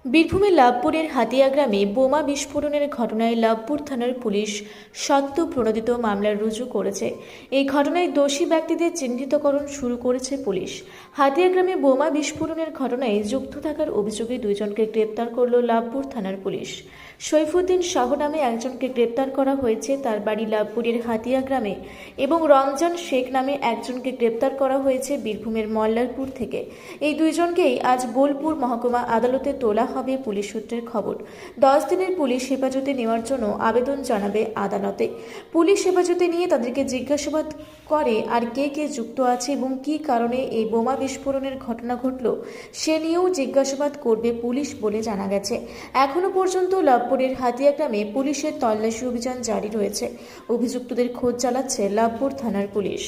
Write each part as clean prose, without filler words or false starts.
বীরভূমের লাভপুরের হাতিয়া গ্রামে বোমা বিস্ফোরণের ঘটনায় লাভপুর থানার পুলিশ সদ্য প্রণোদিত মামলা রুজু করেছে। এই ঘটনায় দোষী ব্যক্তিদের চিহ্নিতকরণ শুরু করেছে পুলিশ। হাতিয়া গ্রামে বোমা বিস্ফোরণের ঘটনায় যুক্ত থাকার অভিযোগে দুইজনকে গ্রেপ্তার করল লাভপুর থানার পুলিশ। সৈফুদ্দিন শাহ নামে একজনকে গ্রেপ্তার করা হয়েছে, তার বাড়ি লাভপুরের হাতিয়া গ্রামে, এবং রমজান শেখ নামে একজনকে গ্রেপ্তার করা হয়েছে বীরভূমের মল্লারপুর থেকে। এই দুইজনকেই আজ বোলপুর মহকুমা আদালতে তোলা হবে। পুলিশ সূত্রের খবর, 10 দিনের পুলিশ হেফাজতে নেওয়ার জন্য আবেদন জানাবে আদালতে। পুলিশ হেফাজতে নিয়ে তাদেরকে জিজ্ঞাসাবাদ করে আর কে কে যুক্ত আছে এবং কী কারণে এই বোমা বিস্ফোরণের ঘটনা ঘটল সে নিয়েও জিজ্ঞাসাবাদ করবে পুলিশ বলে জানা গেছে। এখনো পর্যন্ত লাভপুরের হাতিয়া গ্রামে পুলিশের তল্লাশি অভিযান জারি রয়েছে। অভিযুক্তদের খোঁজ চালাচ্ছে লাভপুর থানার পুলিশ।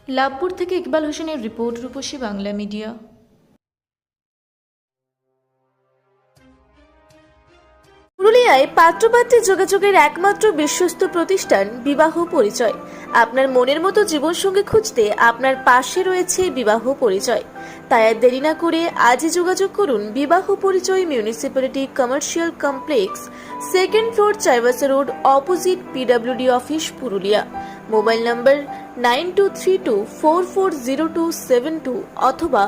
লাভপুর থেকে ইকবাল হোসেনের রিপোর্ট, রূপসী বাংলা মিডিয়া। পুরুলিয়ায় পাত্রপাত্রী যোগাযোগের একমাত্র বিশ্বস্ত প্রতিষ্ঠান বিবাহ পরিচয়। আপনার মনের মতো জীবনসঙ্গী খুঁজতে আপনার পাশে রয়েছে বিবাহ পরিচয়। তাই আর দেরি না করে আজই যোগাযোগ করুন বিবাহ পরিচয়, municipality commercial complex, 2nd floor, Chaibasa road, opposite PWD office, Purulia. Mobile নম্বর 9232440272 অথবা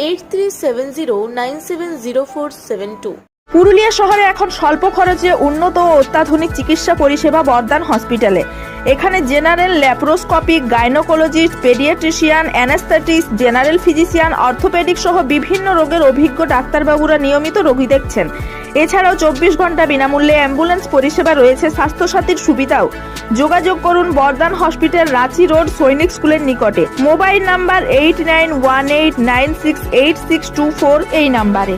8370970472। পুরুলিয়া শহরে এখন স্বল্প খরচে উন্নত ও অত্যাধুনিক চিকিৎসা পরিষেবা বর্দান হসপিটালে। এখানে general, laparoscopic, gynaecologist, paediatrician, anaesthetist, general physician, orthopaedic সহ বিভিন্ন রোগের অভিজ্ঞ ডাক্তারবাবুরা নিয়মিত রোগী দেখছেন। এছাড়াও 24 ঘন্টা বিনামূল্যে অ্যাম্বুলেন্স পরিষেবা রয়েছে, স্বাস্থ্যসাথীর সুবিধাও। যোগাযোগ করুন বর্দান হসপিটাল, রাঁচি রোড, সৈনিক স্কুলের নিকটে। মোবাইল নাম্বার 8918968624 এই নাম্বারে।